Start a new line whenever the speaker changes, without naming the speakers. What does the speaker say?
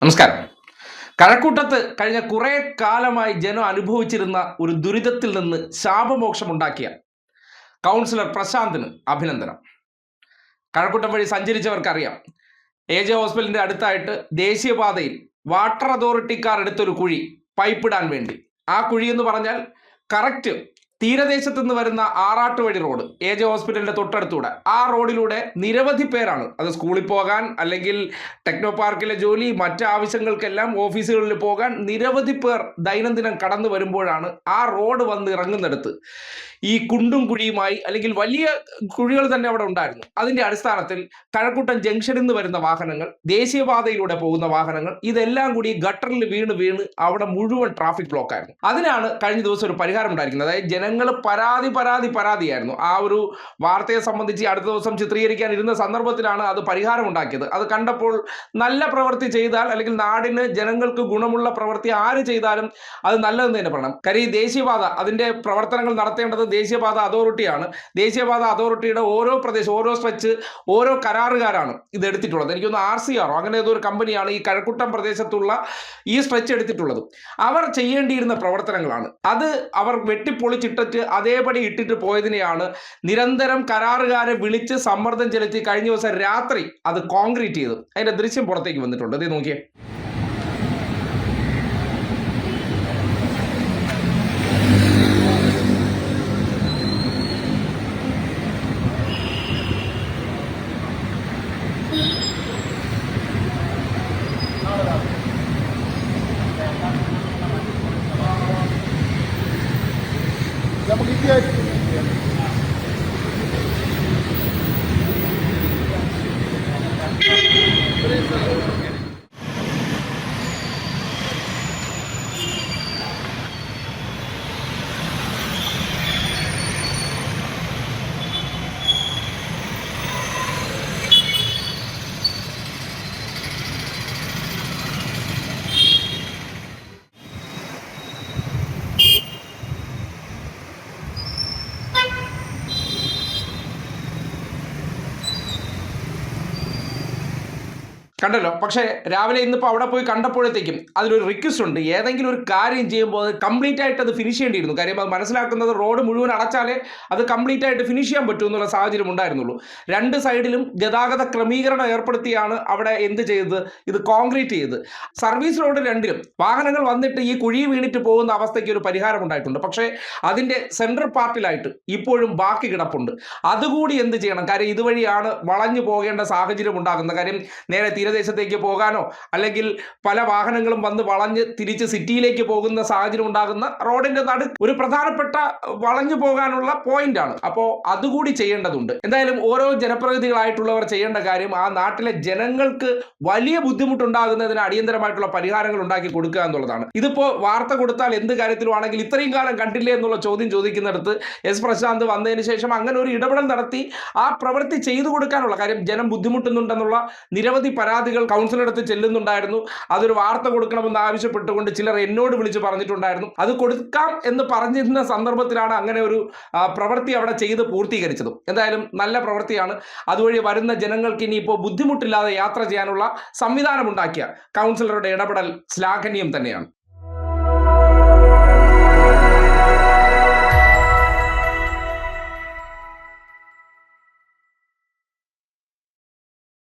നമസ്കാരം. കഴക്കൂട്ടത്ത് കഴിഞ്ഞ കുറേ കാലമായി ജനം അനുഭവിച്ചിരുന്ന ഒരു ദുരിതത്തിൽ നിന്ന് ശാപമോക്ഷമുണ്ടാക്കിയ കൗൺസിലർ പ്രശാന്തിന് അഭിനന്ദനം. കഴക്കൂട്ടം വഴി സഞ്ചരിച്ചവർക്കറിയാം, AJ ഹോസ്പിറ്റലിൻ്റെ അടുത്തായിട്ട് ദേശീയപാതയിൽ വാട്ടർ അതോറിറ്റിക്കാർ എടുത്തൊരു കുഴി പൈപ്പിടാൻ വേണ്ടി. ആ കുഴി എന്ന് പറഞ്ഞാൽ കറക്റ്റ് തീരദേശത്ത് നിന്ന് വരുന്ന ആറാട്ടുവഴി റോഡ്, AJ ഹോസ്പിറ്റലിൻ്റെ തൊട്ടടുത്തൂടെ, ആ റോഡിലൂടെ നിരവധി പേരാണ്, അത് സ്കൂളിൽ പോകാൻ, അല്ലെങ്കിൽ ടെക്നോ പാർക്കിലെ ജോലി, മറ്റ് ആവശ്യങ്ങൾക്കെല്ലാം ഓഫീസുകളിൽ പോകാൻ നിരവധി പേർ ദൈനംദിനം കടന്നു വരുമ്പോഴാണ് ആ റോഡ് വന്ന് ഇറങ്ങുന്നിടത്ത് ഈ കുണ്ടും കുഴിയുമായി, അല്ലെങ്കിൽ വലിയ കുഴികൾ തന്നെ അവിടെ ഉണ്ടായിരുന്നു. അതിൻ്റെ അടിസ്ഥാനത്തിൽ കഴക്കൂട്ടം ജംഗ്ഷനിൽ നിന്ന് വരുന്ന വാഹനങ്ങൾ, ദേശീയപാതയിലൂടെ പോകുന്ന വാഹനങ്ങൾ, ഇതെല്ലാം കൂടി ഗട്ടറിൽ വീണ് വീണ് അവിടെ മുഴുവൻ ട്രാഫിക് ബ്ലോക്ക് ആയിരുന്നു. അതിനാണ് കഴിഞ്ഞ ദിവസം ഒരു പരിഹാരം ഉണ്ടായിരിക്കുന്നത്. അതായത് ജനങ്ങൾ പരാതിയായിരുന്നു. ആ ഒരു വാർത്തയെ സംബന്ധിച്ച് അടുത്ത ദിവസം ചിത്രീകരിക്കാൻ ഇരുന്ന സന്ദർഭത്തിലാണ് അത് പരിഹാരം ഉണ്ടാക്കിയത്. അത് കണ്ടപ്പോൾ നല്ല പ്രവൃത്തി ചെയ്താൽ, അല്ലെങ്കിൽ നാടിന് ജനങ്ങൾക്ക് ഗുണമുള്ള പ്രവൃത്തി ആര് ചെയ്താലും അത് നല്ലതെന്ന് തന്നെ പറയണം. കാര്യം ഈ ദേശീയപാത, അതിൻ്റെ പ്രവർത്തനങ്ങൾ നടത്തേണ്ടത് ദേശീയപാത അതോറിറ്റിയാണ്. ദേശീയപാത അതോറിറ്റിയുടെ ഓരോ പ്രദേശം, ഓരോ സ്ട്രെച്ച്, ഓരോ കരാറുകാരാണ് ഇത് എടുത്തിട്ടുള്ളത്. എനിക്കൊന്ന് RCR അങ്ങനെ ഏതൊരു കമ്പനിയാണ് ഈ കഴക്കൂട്ടം പ്രദേശത്തുള്ള ഈ സ്ട്രെച്ച് എടുത്തിട്ടുള്ളത്. അവർ ചെയ്യേണ്ടിയിരുന്ന പ്രവർത്തനങ്ങളാണ് അത്. അവർ വെട്ടിപ്പൊളിച്ചിട്ടിട്ട് അതേപടി ഇട്ടിട്ട് പോയതിനെയാണ് നിരന്തരം കരാറുകാരെ വിളിച്ച് സമ്മർദ്ദം ചെലുത്തി കഴിഞ്ഞ ദിവസം രാത്രി അത് കോൺക്രീറ്റ് ചെയ്തു. അതിന്റെ ദൃശ്യം പുറത്തേക്ക് വന്നിട്ടുണ്ട്. ഇത് നോക്കിയേ. കണ്ടല്ലോ. പക്ഷേ രാവിലെ ഇന്നിപ്പോൾ അവിടെ പോയി കണ്ടപ്പോഴത്തേക്കും അതിലൊരു റിക്വസ്റ്റ് ഉണ്ട്. ഏതെങ്കിലും ഒരു കാര്യം ചെയ്യുമ്പോൾ അത് കംപ്ലീറ്റ് ആയിട്ട് അത് ഫിനിഷ് ചെയ്യേണ്ടിയിരുന്നു. കാര്യം അത് മനസ്സിലാക്കുന്നത് റോഡ് മുഴുവൻ അടച്ചാലേ അത് കംപ്ലീറ്റ് ആയിട്ട് ഫിനിഷ് ചെയ്യാൻ പറ്റൂ എന്നുള്ള സാഹചര്യം ഉണ്ടായിരുന്നുള്ളൂ. രണ്ട് സൈഡിലും ഗതാഗത ക്രമീകരണം ഏർപ്പെടുത്തിയാണ് അവിടെ എന്ത് ചെയ്തത്, ഇത് കോൺക്രീറ്റ് ചെയ്ത്. സർവീസ് റോഡ് രണ്ടിലും വാഹനങ്ങൾ വന്നിട്ട് ഈ കുഴി വീണിട്ട് പോകുന്ന അവസ്ഥയ്ക്ക് ഒരു പരിഹാരം ഉണ്ടായിട്ടുണ്ട്. പക്ഷേ അതിൻ്റെ സെൻട്രൽ പാർട്ടിലായിട്ട് ഇപ്പോഴും ബാക്കി കിടപ്പുണ്ട്. അതുകൂടി എന്ത് ചെയ്യണം. കാര്യം ഇതുവഴിയാണ് വളഞ്ഞു പോകേണ്ട സാഹചര്യം ഉണ്ടാകുന്നത്. കാര്യം നേരെ തീരദേശത്തേക്ക് പോകാനോ, അല്ലെങ്കിൽ പല വാഹനങ്ങളും വന്ന് വളഞ്ഞ് തിരിച്ച് സിറ്റിയിലേക്ക് പോകുന്ന സാഹചര്യം ഉണ്ടാകുന്ന റോഡിന്റെ ഒരു പ്രധാനപ്പെട്ട വളഞ്ഞു പോകാനുള്ള പോയിന്റ് ആണ്. അപ്പോൾ അതുകൂടി ചെയ്യേണ്ടതുണ്ട്. എന്തായാലും ഓരോ ജനപ്രതിനിധികളായിട്ടുള്ളവർ ചെയ്യേണ്ട കാര്യം ആ നാട്ടിലെ ജനങ്ങൾക്ക് വലിയ ബുദ്ധിമുട്ടുണ്ടാകുന്നതിന് അടിയന്തരമായിട്ടുള്ള പരിഹാരങ്ങൾ ഉണ്ടാക്കി കൊടുക്കുക എന്നുള്ളതാണ്. ഇതിപ്പോ വാർത്ത കൊടുത്താൽ എന്ത് കാര്യത്തിലും ആണെങ്കിൽ ഇത്രയും കാലം കണ്ടില്ലേ എന്നുള്ള ചോദ്യം ചോദിക്കുന്നിടത്ത് പ്രശാന്ത് വന്നതിന് ശേഷം അങ്ങനെ ഒരു ഇടപെടൽ നടത്തി ആ പ്രവൃത്തി ചെയ്തു കൊടുക്കാനുള്ള കാര്യം, ജനം ബുദ്ധിമുട്ടുന്നുണ്ടെന്നുള്ള നിരവധി പരാതികൾ കൗൺസിലടുത്ത് ചെല്ലുന്നുണ്ടായിരുന്നു. അതൊരു വാർത്ത കൊടുക്കണമെന്ന് ആവശ്യപ്പെട്ടുകൊണ്ട് ചിലർ എന്നോട് വിളിച്ച് പറഞ്ഞിട്ടുണ്ടായിരുന്നു. അത് കൊടുക്കാം എന്ന് പറഞ്ഞിരുന്ന സന്ദർഭത്തിലാണ് അങ്ങനെ ഒരു പ്രവൃത്തി അവിടെ ചെയ്ത് പൂർത്തീകരിച്ചതും. എന്തായാലും നല്ല പ്രവൃത്തിയാണ്. അതുവഴി വരുന്ന ജനങ്ങൾക്ക് ഇനിയിപ്പോൾ ബുദ്ധിമുട്ടില്ലാതെ യാത്ര ചെയ്യാനുള്ള സംവിധാനം ഉണ്ടാക്കിയ കൗൺസിലറുടെ ഇടപെടൽ ശ്ലാഘനീയം തന്നെയാണ്.